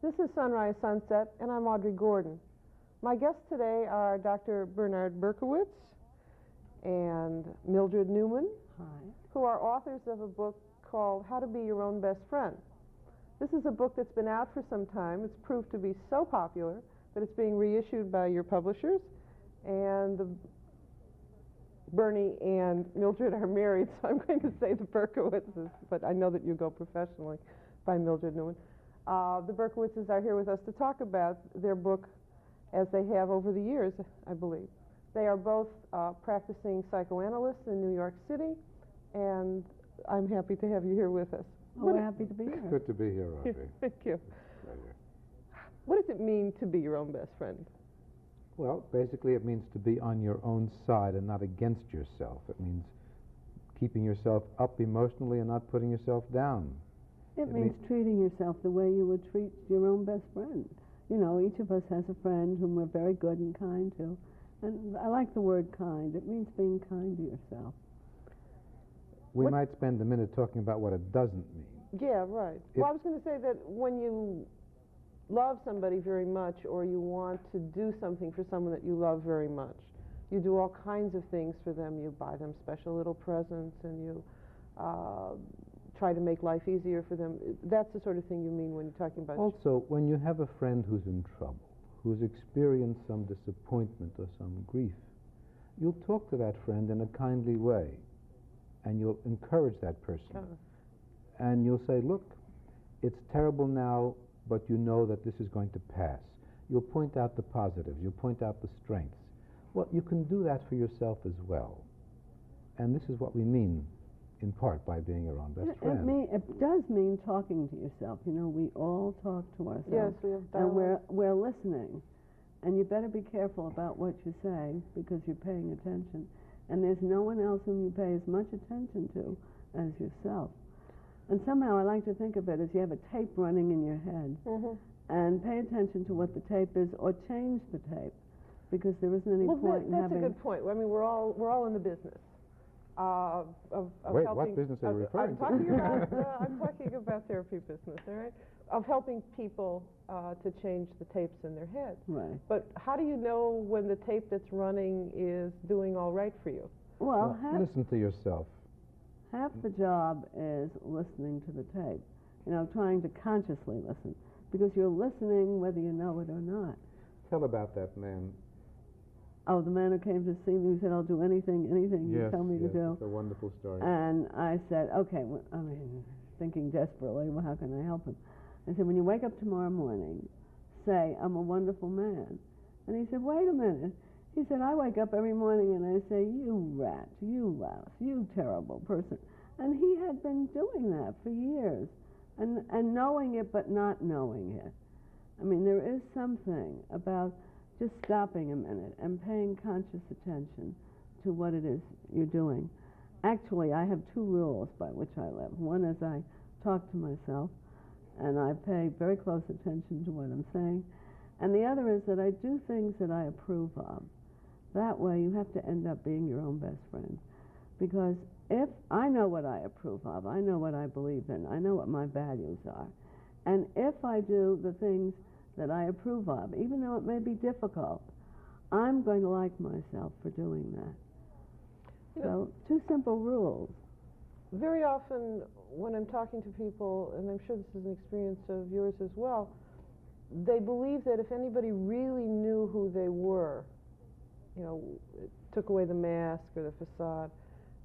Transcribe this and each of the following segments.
This is Sunrise Sunset, and I'm Audrey Gordon. My guests today are Dr. Bernard Berkowitz and Mildred Newman, Hi. who are authors of a book called How to Be Your Own Best Friend. This is a book that's been out for some time. It's proved to be so popular that it's being reissued by your publishers, and Bernie and Mildred are married, so I'm going to say the Berkowitzes, but I know that you go professionally by Mildred Newman. The Berkowitzes are here with us to talk about their book, as they have over the years, I believe. They are both practicing psychoanalysts in New York City, and I'm happy to have you here with us. Well, we're happy to be here. Good to be here, Audrey. Thank you. Pleasure. What does it mean to be your own best friend? Well, basically it means to be on your own side and not against yourself. It means keeping yourself up emotionally and not putting yourself down. It means treating yourself the way you would treat your own best friend. You know, each of us has a friend whom we're very good and kind to. And I like the word kind. It means being kind to yourself. We might spend a minute talking about what it doesn't mean. Yeah, right. Well, I was going to say that when you love somebody very much, or you want to do something for someone that you love very much, you do all kinds of things for them. You buy them special little presents, and you try to make life easier for them. That's the sort of thing you mean when you're talking about... Also, when you have a friend who's in trouble, who's experienced some disappointment or some grief, you'll talk to that friend in a kindly way, and you'll encourage that person. And you'll say, look, it's terrible now, but you know that this is going to pass. You'll point out the positives. You'll point out the strengths. Well, you can do that for yourself as well. And this is what we mean, in part, by being your own best friend. It does mean talking to yourself. You know, we all talk to ourselves. Yes, we have and we're listening. And you better be careful about what you say, because you're paying attention. And there's no one else whom you pay as much attention to as yourself. And somehow I like to think of it as you have a tape running in your head, and pay attention to what the tape is, or change the tape, because there isn't any point in having... That's a good point. I mean, we're all in the business of Wait, helping... what business are you referring to? I'm talking about therapy business, all right? Of helping people to change the tapes in their head. Right. But how do you know when the tape that's running is doing all right for you? Well, listen to yourself. Half the job is listening to the tape, you know, trying to consciously listen, because you're listening whether you know it or not. Tell about that man. Oh, the man who came to see me, who said, I'll do anything you tell me to do. It's a wonderful story. And I said, okay, well, I mean, thinking desperately, well, how can I help him? I said, when you wake up tomorrow morning, say, I'm a wonderful man. And he said, wait a minute. He said, I wake up every morning and I say, you rat, you louse, you terrible person. And he had been doing that for years, and knowing it but not knowing it. I mean, there is something about just stopping a minute and paying conscious attention to what it is you're doing. Actually, I have two rules by which I live. One is I talk to myself, and I pay very close attention to what I'm saying. And the other is that I do things that I approve of. That way, you have to end up being your own best friend. Because if I know what I approve of, I know what I believe in, I know what my values are. And if I do the things that I approve of, even though it may be difficult, I'm going to like myself for doing that. So, two simple rules. Very often, when I'm talking to people, and I'm sure this is an experience of yours as well, they believe that if anybody really knew who they were, you know, took away the mask or the facade,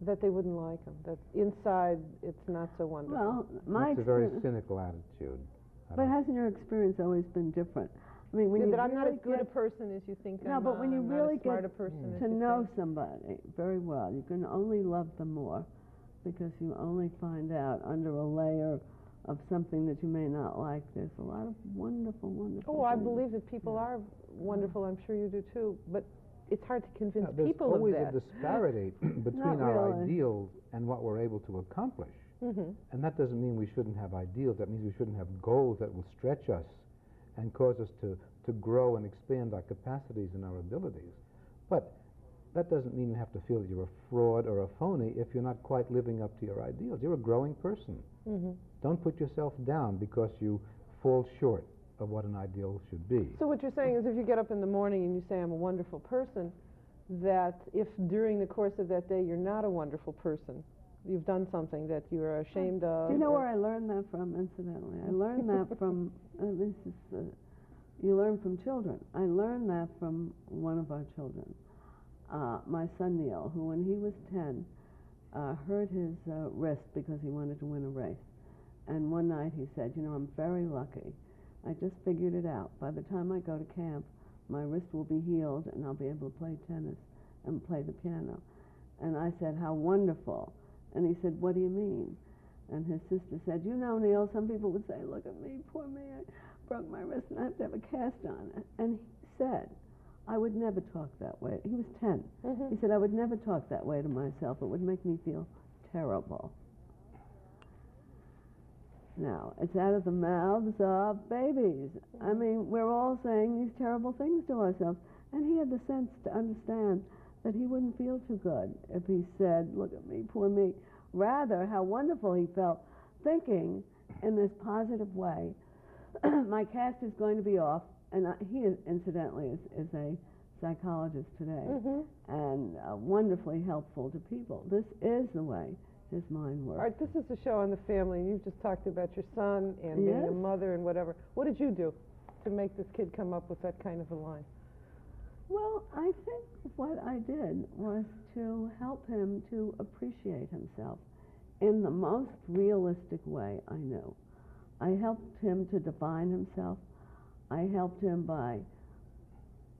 that they wouldn't like them, that inside it's not so wonderful. Well, That's a very cynical attitude. But hasn't your experience always been different? I mean, when that I'm not as good a person as you think I'm but when you really get to know think. somebody very well, you can only love them more, because you only find out under a layer of something that you may not like. There's a lot of wonderful, wonderful Oh, I things. believe that people are wonderful. I'm sure you do too. But it's hard to convince There's people of always that. a disparity between Not our really. ideals and what we're able to accomplish. And that doesn't mean we shouldn't have ideals. That means we shouldn't have goals that will stretch us and cause us to grow and expand our capacities and our abilities. But that doesn't mean you have to feel that you're a fraud or a phony if you're not quite living up to your ideals. You're a growing person. Don't put yourself down because you fall short of what an ideal should be. So what you're saying is if you get up in the morning and you say, I'm a wonderful person, that if during the course of that day you're not a wonderful person, you've done something that you're ashamed of. Do you know where I learned that from, incidentally? I learned that from, this is, you learn from children. I learned that from one of our children, my son Neil, who when he was 10, hurt his wrist because he wanted to win a race. And one night he said, you know, I'm very lucky. I just figured it out. By the time I go to camp, my wrist will be healed and I'll be able to play tennis and play the piano. And I said, how wonderful. And he said, what do you mean? And his sister said, you know, Neil, some people would say, look at me, poor me, I broke my wrist and I have to have a cast on it. And he said, I would never talk that way. He was 10. He said, I would never talk that way to myself. It would make me feel terrible. Now, it's out of the mouths of babies. I mean, we're all saying these terrible things to ourselves. And he had the sense to understand that he wouldn't feel too good if he said, look at me, poor me. Rather, how wonderful he felt thinking in this positive way, my cast is going to be off. And he, incidentally, is a psychologist today and wonderfully helpful to people. This is the way his mind works. All right, this is a show on the family, and you've just talked about your son and being a mother and whatever. What did you do to make this kid come up with that kind of a line? Well, I think what I did was to help him to appreciate himself in the most realistic way I knew. I helped him to define himself. I helped him by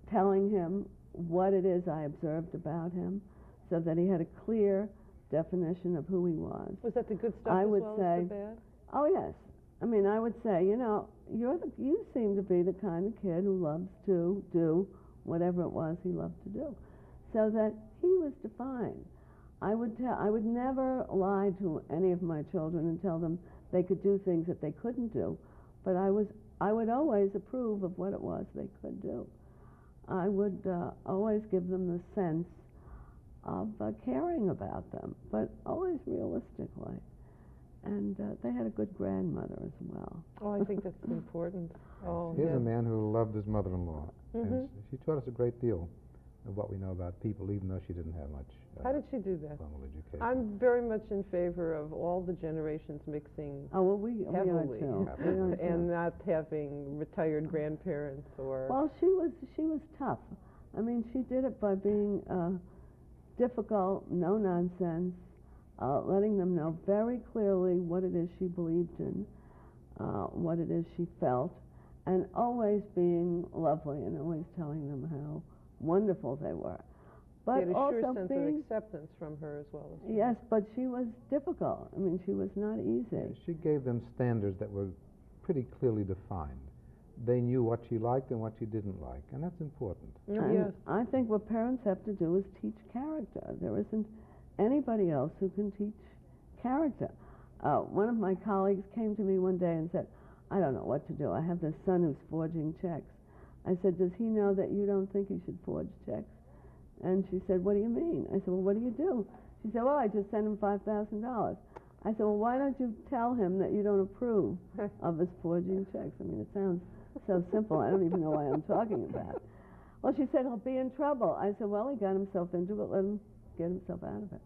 telling him what it is I observed about him so that he had a clear definition of who he was. Was that the good stuff I as would well say, as the bad? Oh, yes. I mean, I would say, you know, you seem to be the kind of kid who loves to do whatever it was he loved to do, so that he was defined. I would never lie to any of my children and tell them they could do things that they couldn't do, but I would always approve of what it was they could do. I would always give them the sense of caring about them, but always realistically. And they had a good grandmother as well. Oh, I think that's important. Oh, Here's yes. a man who loved his mother-in-law. And she taught us a great deal of what we know about people, even though she didn't have much How did she do that? formal education. I'm very much in favor of all the generations mixing Oh, well, we are heavily too. We are too. and not having retired grandparents or... Well, she was tough. I mean, she did it by being difficult, no nonsense, letting them know very clearly what it is she believed in, what it is she felt, and always being lovely and always telling them how wonderful they were. But She had a also sure sense being, of acceptance from her as well. yes, but she was difficult. I mean, she was not easy. She gave them standards that were pretty clearly defined. They knew what she liked and what she didn't like, and that's important. And Yes. I think what parents have to do is teach character. There isn't anybody else who can teach character. One of my colleagues came to me one day and said, I don't know what to do. I have this son who's forging checks. I said, does he know that you don't think he should forge checks? And she said, what do you mean? I said, well, what do you do? She said, well, I just sent him $5,000. I said, well, why don't you tell him that you don't approve of his forging checks? I mean, it sounds so simple. I don't even know why I'm talking about it. Well, she said, he'll be in trouble. I said, well, he got himself into it. Let him get himself out of it.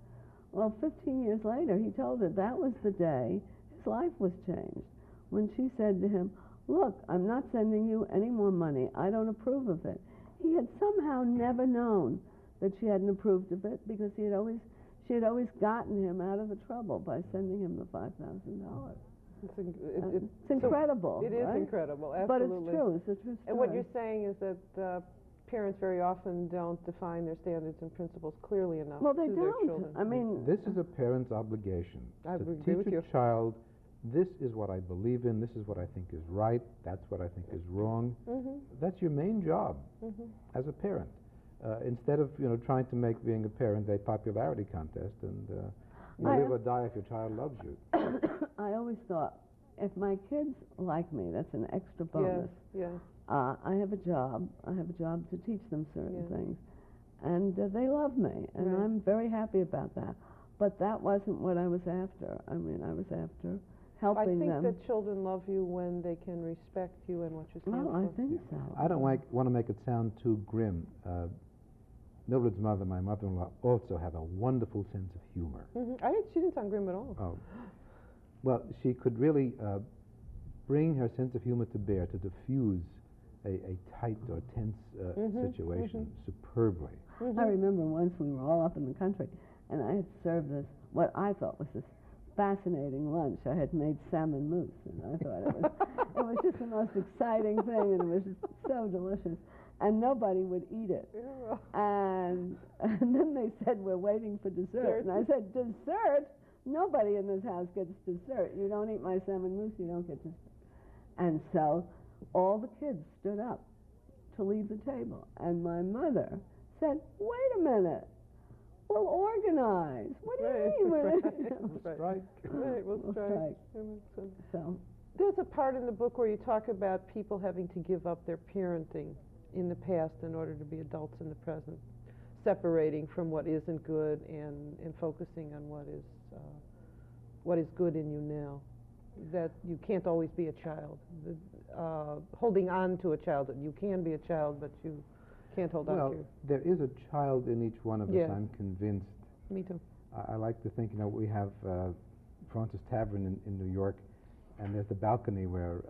Well, 15 years later, he told her that was the day his life was changed. When she said to him, look, I'm not sending you any more money. I don't approve of it. He had somehow never known that she hadn't approved of it because she had always gotten him out of the trouble by sending him the $5,000. It's incredible. It is right? incredible, But absolutely. it's true. It's a true story. And what you're saying is that parents very often don't define their standards and principles clearly enough Well, they to their don't. children. I mean, This is a parent's obligation I to agree teach with a you. child this is what I believe in, this is what I think is right, that's what I think is wrong. That's your main job as a parent. Instead of trying to make being a parent a popularity contest and you live or die if your child loves you. I always thought, if my kids like me, that's an extra bonus. Yes, yes. I have a job. I have a job to teach them certain things. And they love me, and I'm very happy about that. But that wasn't what I was after. I mean, I was after helping them. I think that children love you when they can respect you and what you stand for. Oh, I think so. I don't want to make it sound too grim. Mildred's mother, my mother-in-law, also had a wonderful sense of humor. She didn't sound grim at all. Oh. Well, she could really bring her sense of humor to bear to diffuse a tight or tense situation superbly. I remember once we were all up in the country, and I had served this, what I thought was this fascinating lunch. I had made salmon mousse, and I thought it was just the most exciting thing, and it was just so delicious. And nobody would eat it. And then they said, we're waiting for dessert. And I said, dessert? Nobody in this house gets dessert. You don't eat my salmon mousse, you don't get dessert. And so all the kids stood up to leave the table. And my mother said, wait a minute. We'll organize. What do you mean? We'll strike. We'll strike. So there's a part in the book where you talk about people having to give up their parenting in the past in order to be adults in the present, separating from what isn't good and focusing on what is good in you now. That you can't always be a child. Holding on to a child, that you can be a child, but you can't hold on to Well, there is a child in each one of us, I'm convinced. Me too. I like to think, we have Francis Tavern in New York, and there's the balcony where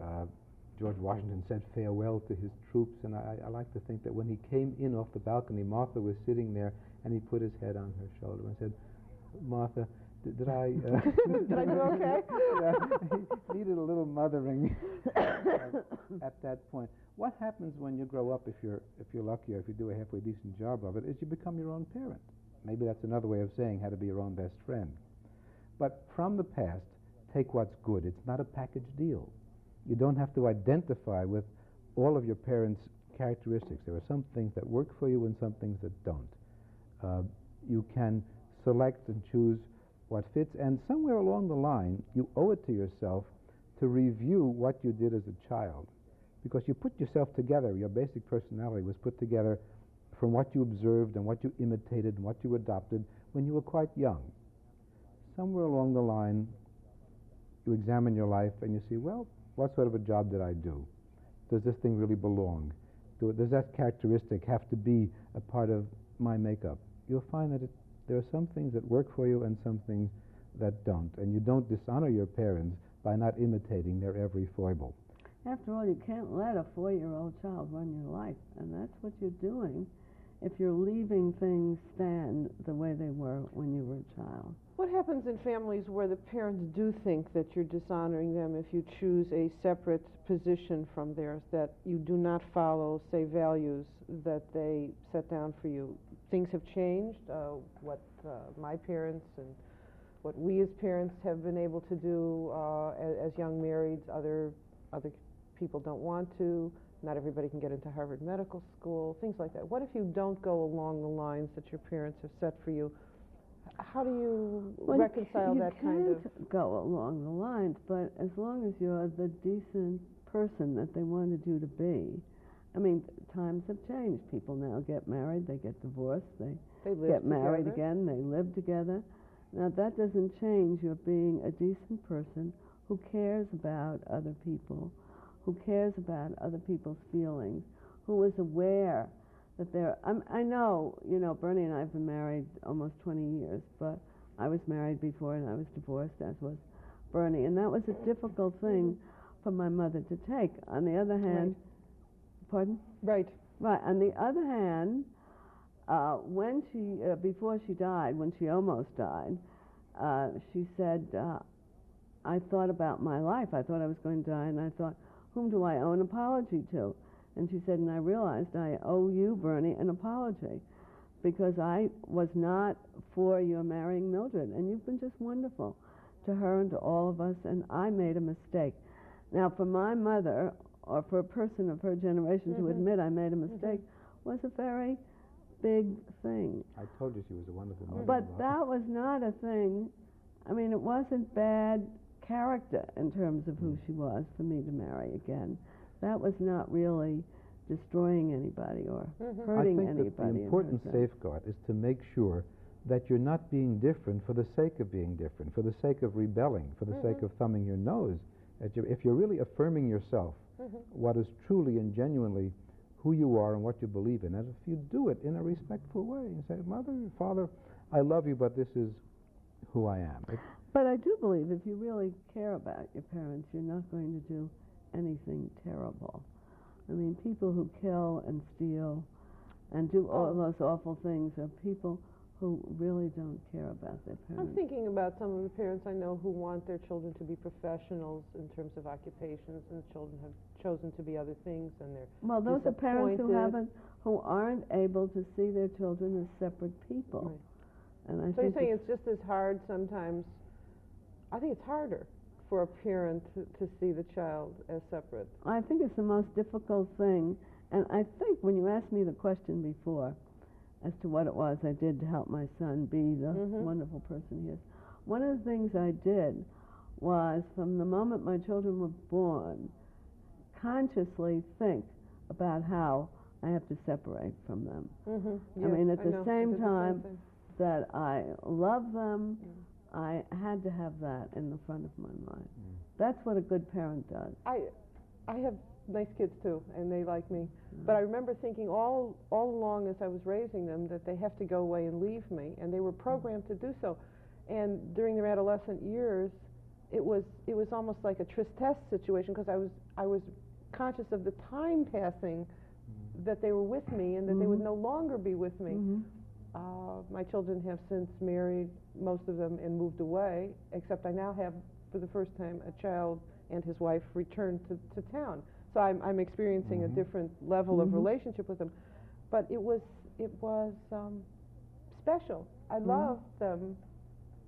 George Washington said farewell to his troops, and I like to think that when he came in off the balcony, Martha was sitting there, and he put his head on her shoulder and said, Martha, did I... Did I do okay? Yeah, he needed a little mothering at that point. What happens when you grow up, if you're lucky, or if you do a halfway decent job of it, is you become your own parent. Maybe that's another way of saying how to be your own best friend. But from the past, take what's good. It's not a package deal. You don't have to identify with all of your parents' characteristics. There are some things that work for you and some things that don't. You can select and choose what fits, and somewhere along the line, you owe it to yourself to review what you did as a child, because you put yourself together. Your basic personality was put together from what you observed and what you imitated and what you adopted when you were quite young. Somewhere along the line, you examine your life and you see, well, what sort of a job did I do? Does this thing really belong? Does that characteristic have to be a part of my makeup? You'll find that there are some things that work for you and some things that don't, and you don't dishonor your parents by not imitating their every foible. after all, you can't let a 4-year-old child run your life, and that's what you're doing if you're leaving things stand the way they were when you were a child. What happens in families where the parents do think that you're dishonoring them if you choose a separate position from theirs, that you do not follow, say, values that they set down for you? Things have changed. What my parents and what we as parents have been able to do as young marrieds, other people don't want to. Not everybody can get into Harvard Medical School, things like that. What if you don't go along the lines that your parents have set for you? How do you reconcile that kind of... You can't go along the lines, but as long as you're the decent person that they wanted you to be. I mean, times have changed. People now get married, they get divorced, they get married again, they live together. Now, that doesn't change your being a decent person who cares about other people, who cares about other people's feelings, who is aware that they're... I know, you know, Bernie and I have been married almost 20 years, but I was married before and I was divorced, as was Bernie, and that was a difficult thing for my mother to take. On the other hand... Pardon? Right. Right. On the other hand, when she, before she died, when she almost died, she said, I thought about my life. I thought I was going to die, and I thought, whom do I owe an apology to? And she said, and I realized I owe you, Bernie, an apology, because I was not for your marrying Mildred, and you've been just wonderful. to her and to all of us, and I made a mistake. Now, for my mother, or for a person of her generation to admit I made a mistake was a very big thing. I told you she was a wonderful mother. But that was not a thing. I mean, it wasn't bad character in terms of who she was for me to marry again. That was not really destroying anybody or hurting anybody. I think that the important safeguard is to make sure that you're not being different for the sake of being different, for the sake of rebelling, for the sake of thumbing your nose. If you're really affirming yourself, what is truly and genuinely who you are and what you believe in, and if you do it in a respectful way, you say, Mother, Father, I love you, but this is who I am. But I do believe if you really care about your parents, you're not going to do anything terrible. I mean, people who kill and steal and do all those awful things are people who really don't care about their parents. I'm thinking about some of the parents I know who want their children to be professionals in terms of occupations, and the children have chosen to be other things, and they're well, those are parents who aren't able to see their children as separate people. Right. And I so think you're saying it's just as hard sometimes. I think it's harder for a parent to see the child as separate. I think it's the most difficult thing, and I think when you asked me the question before as to what it was I did to help my son be the wonderful person he is, one of the things I did was, from the moment my children were born, consciously think about how I have to separate from them. Yes, I mean, at the same time that I love them, I had to have that in the front of my mind. That's what a good parent does. I have nice kids too, and they like me. But I remember thinking all along as I was raising them that they have to go away and leave me, and they were programmed to do so. And during their adolescent years, it was almost like a tristesse situation, because I was conscious of the time passing that they were with me, and that they would no longer be with me. My children have since married, most of them, and moved away, except I now have, for the first time, a child and his wife returned to town. So I'm experiencing a different level of relationship with them. But it was special. I loved them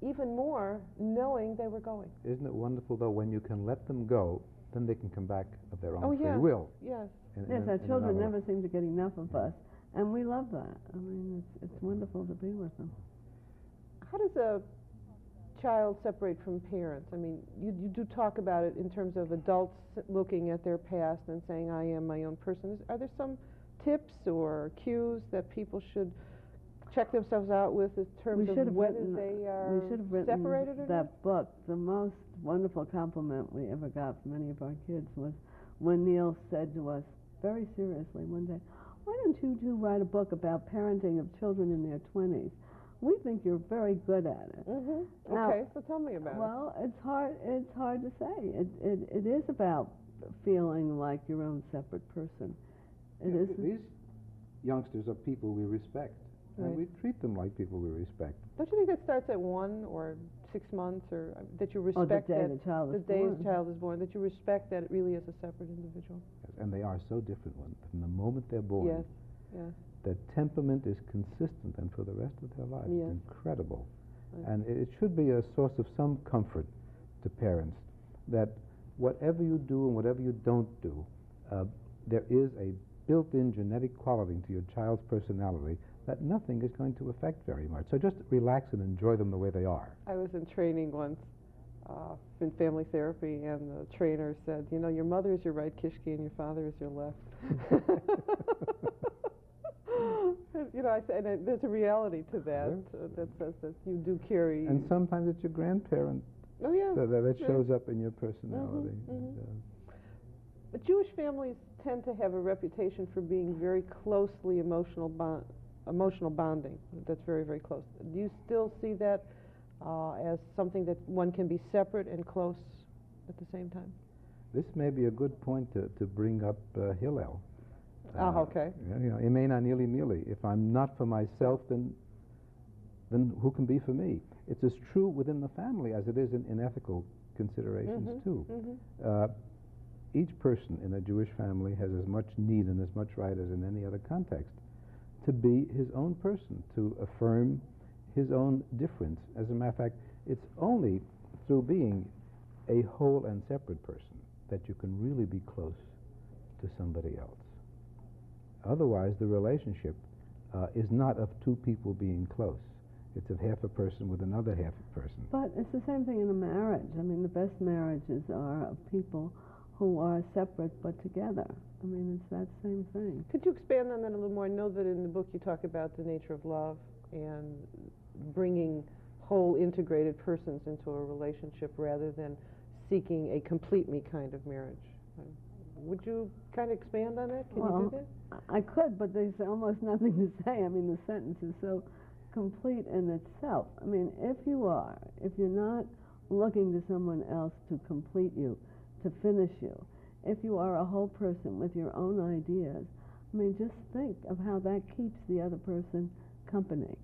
even more knowing they were going. Isn't it wonderful, though, when you can let them go, then they can come back of their own free yes. will. Yes. Yes, our children never seem to get enough of us, and we love that. I mean, it's wonderful to be with them. How does a child separate from parents? I mean, you do talk about it in terms of adults looking at their past and saying, I am my own person. Are there some tips or cues that people should check themselves out with in terms of whether they are separated or that book. The most wonderful compliment we ever got from any of our kids was when Neil said to us very seriously one day, why don't you two write a book about parenting of children in their 20s? We think you're very good at it. Now, okay, so tell me about it. Well, it's hard to say. It is about feeling like your own separate person. These youngsters are people we respect, and we treat them like people we respect. Don't you think that starts at 1 or 6 months, or that you respect the day that the child is born, that you respect that it really is a separate individual? Yes, and they are so different from the moment they're born. Yes, yes. Their temperament is consistent, and for the rest of their lives, Yes. it's incredible. Right. And it should be a source of some comfort to parents that whatever you do and whatever you don't do, there is a built-in genetic quality to your child's personality that nothing is going to affect very much. So just relax and enjoy them the way they are. I was in training once in family therapy, and the trainer said, you know, your mother is your right kishki and your father is your left. You know, I said, and there's a reality to that, that says that you do carry. And sometimes it's your grandparent that shows up in your personality. But Jewish families tend to have a reputation for being very closely emotional bonding. That's very, very close. Do you still see that as something that one can be separate and close at the same time? This may be a good point to bring up Hillel. Okay. You know, Imena nili mili. If I'm not for myself, then who can be for me? It's as true within the family as it is in ethical considerations too. Each person in a Jewish family has as much need and as much right as in any other context to be his own person, to affirm his own difference. As a matter of fact, it's only through being a whole and separate person that you can really be close to somebody else. Otherwise, the relationship is not of two people being close. It's of half a person with another half a person. But it's the same thing in a marriage. I mean, the best marriages are of people who are separate but together. I mean, it's that same thing. Could you expand on that a little more? I know that in the book you talk about the nature of love and bringing whole integrated persons into a relationship rather than seeking a complete me kind of marriage. Would you kind of expand on that? Can you do that? I could, but there's almost nothing to say. I mean, the sentence is so complete in itself. I mean, if you're not looking to someone else to complete you, to finish you, if you are a whole person with your own ideas, I mean, just think of how that keeps the other person company.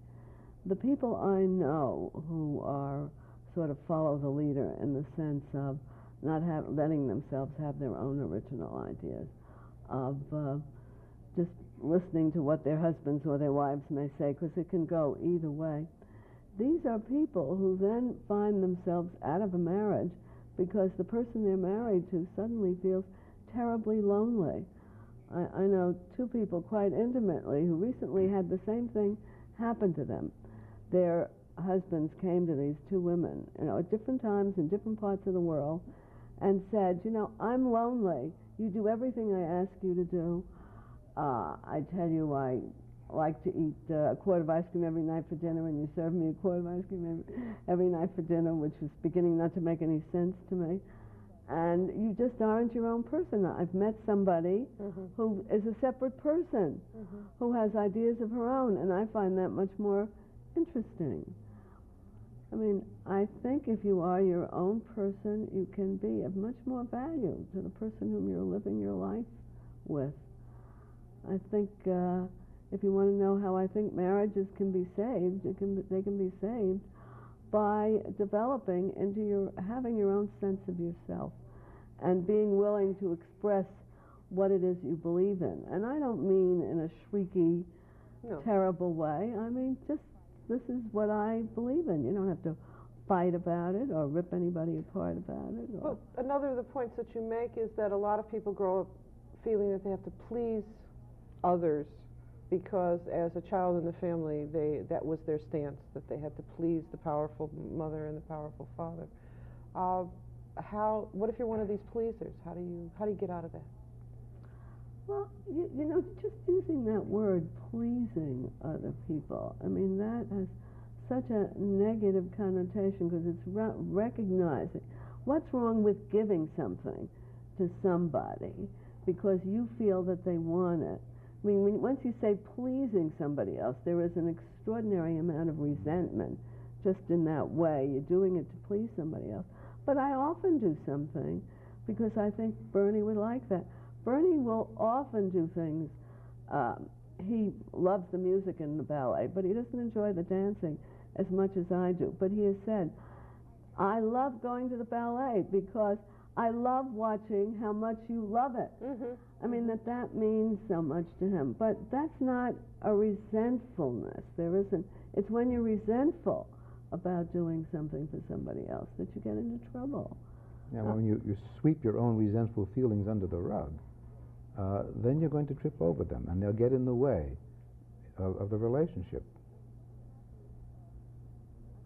The people I know who are sort of follow the leader in the sense of not letting themselves have their own original ideas, of just listening to what their husbands or their wives may say, because it can go either way. These are people who then find themselves out of a marriage because the person they're married to suddenly feels terribly lonely. I know two people quite intimately who recently had the same thing happen to them. Their husbands came to these two women, at different times in different parts of the world, and said, I'm lonely. You do everything I ask you to do. I tell you, I like to eat a quart of ice cream every night for dinner, and you serve me a quart of ice cream every night for dinner, which was beginning not to make any sense to me. And you just aren't your own person. I've met somebody who is a separate person, who has ideas of her own, and I find that much more interesting. I mean, I think if you are your own person, you can be of much more value to the person whom you're living your life with. I think if you want to know how I think marriages can be saved, they can be saved by developing into having your own sense of yourself and being willing to express what it is you believe in. And I don't mean in a shrieky, terrible way. I mean, just this is what I believe in. You don't have to fight about it or rip anybody apart about it. Well, another of the points that you make is that a lot of people grow up feeling that they have to please others because as a child in the family, that was their stance, that they had to please the powerful mother and the powerful father. What if you're one of these pleasers? How do you get out of that? Well, just using that word, pleasing other people, I mean, that has such a negative connotation because it's recognizing what's wrong with giving something to somebody because you feel that they want it. I mean, once you say pleasing somebody else, there is an extraordinary amount of resentment just in that way. You're doing it to please somebody else. But I often do something because I think Bernie would like that. Bernie will often do things. He loves the music and the ballet, but he doesn't enjoy the dancing as much as I do. But he has said, I love going to the ballet because I love watching how much you love it. I mean, that means so much to him. But that's not a resentfulness. There isn't. It's when you're resentful about doing something for somebody else that you get into trouble. Yeah, when you sweep your own resentful feelings under the rug, then you're going to trip over them, and they'll get in the way of the relationship.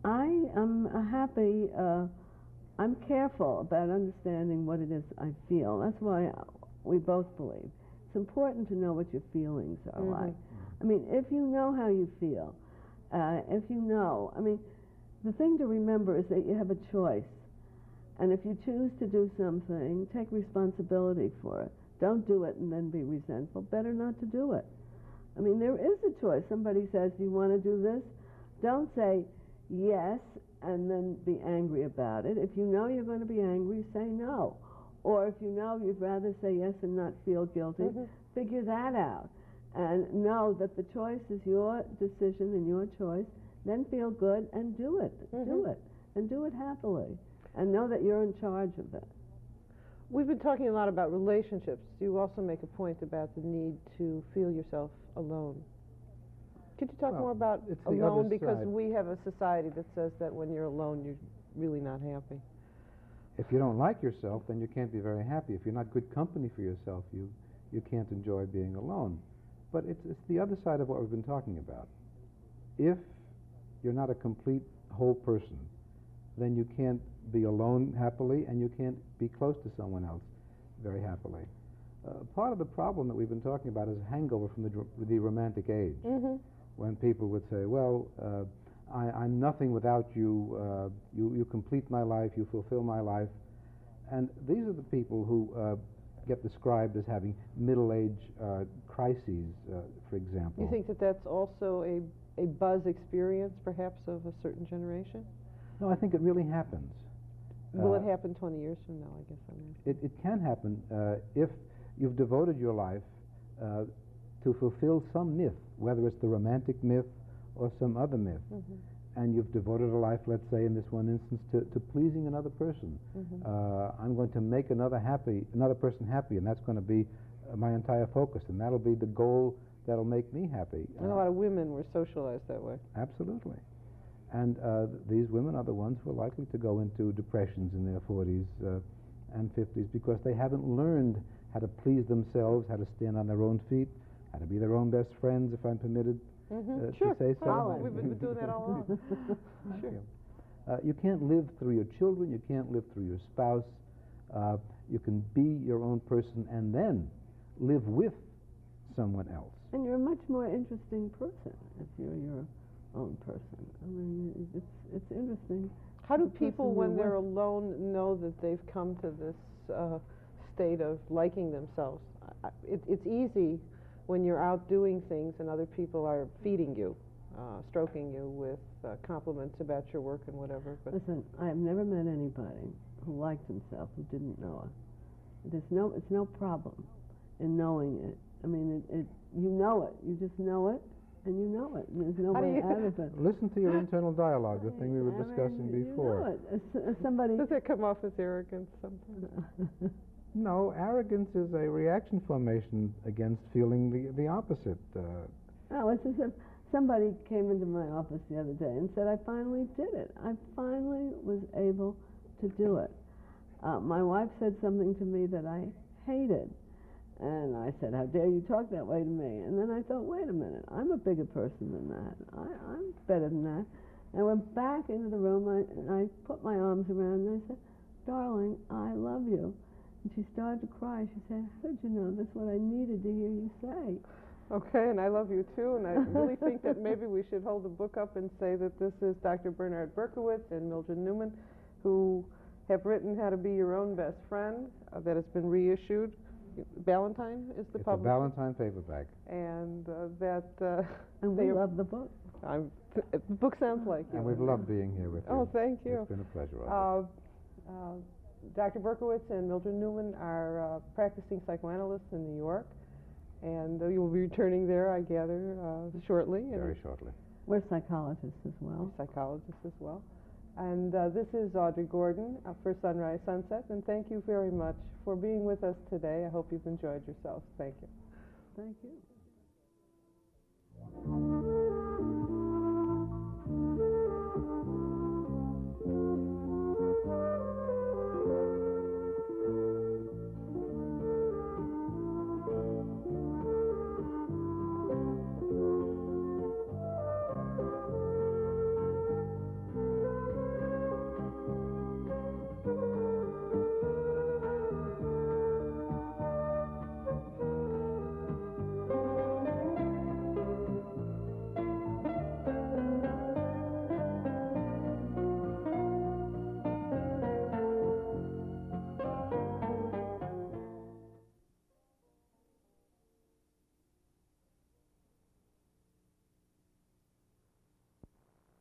I am happy. I'm careful about understanding what it is I feel. That's why we both believe it's important to know what your feelings are like. I mean, if you know how you feel, I mean, the thing to remember is that you have a choice. And if you choose to do something, take responsibility for it. Don't do it and then be resentful. Better not to do it. I mean, there is a choice. Somebody says, do you want to do this? Don't say yes and then be angry about it. If you know you're going to be angry, say no. Or if you know you'd rather say yes and not feel guilty, figure that out. And know that the choice is your decision and your choice. Then feel good and do it. Do it. And do it happily. And know that you're in charge of it. We've been talking a lot about relationships. You also make a point about the need to feel yourself alone. Could you talk more about alone? Because we have a society that says that when you're alone, really not happy. If you don't like yourself, then you can't be very happy. If you're not good company for yourself, you can't enjoy being alone. But it's the other side of what we've been talking about. If you're not a complete whole person, then you can't be alone happily, and you can't be close to someone else very happily. Part of the problem that we've been talking about is a hangover from the romantic age, when people would say, well, I'm nothing without you, you complete my life, you fulfill my life. And these are the people who get described as having middle-age crises, for example. You think that that's also a buzz experience, perhaps, of a certain generation? No, I think it really happens. Will it happen 20 years from now, I guess I'm asking. It can happen if you've devoted your life to fulfill some myth, whether it's the romantic myth or some other myth. And you've devoted a life, let's say in this one instance, to pleasing another person. I'm going to make another person happy, and that's going to be my entire focus, and that'll be the goal that'll make me happy. And a lot of women were socialized that way. Absolutely. And these women are the ones who are likely to go into depressions in their 40s and 50s because they haven't learned how to please themselves, how to stand on their own feet, how to be their own best friends, if I'm permitted Sure. to say so. We've been doing that all along. Sure. You can't live through your children, you can't live through your spouse. You can be your own person and then live with someone else. And you're a much more interesting person if you're your own person. I mean, it's interesting. How do people, when they're alone, know that they've come to this state of liking themselves? It's easy when you're out doing things and other people are feeding you, stroking you with compliments about your work and whatever. But listen, I've never met anybody who liked himself who didn't know it. It's no problem in knowing it. I mean, you know it. You just know it, and you know it. There's no way out of it. Listen to your internal dialogue, the thing we were discussing before. You know it. Somebody. Does it come off as arrogance sometimes? No, arrogance is a reaction formation against feeling the opposite. No, it's as if somebody came into my office the other day and said, I finally did it. I finally was able to do it. My wife said something to me that I hated. And I said, how dare you talk that way to me? And then I thought, wait a minute, I'm a bigger person than that. I'm better than that. And I went back into the room, and I put my arms around her, and I said, darling, I love you. And she started to cry. She said, how did you know? That's what I needed to hear you say. Okay, and I love you too, and I really think that maybe we should hold the book up and say that this is Dr. Bernard Berkowitz and Mildred Newman, who have written How to Be Your Own Best Friend, that has been reissued. Ballantine is the publisher. It's a Ballantine paperback. And and we love the book. The book sounds like you. And we've loved being here with you. Oh, thank you. It's been a pleasure. Dr. Berkowitz and Mildred Newman are practicing psychoanalysts in New York, and you will be returning there, I gather, shortly. Very shortly. We're psychologists as well. Psychologists as well. And this is Audrey Gordon for Sunrise Sunset, and thank you very much for being with us today. I hope you've enjoyed yourselves. Thank you. Thank you.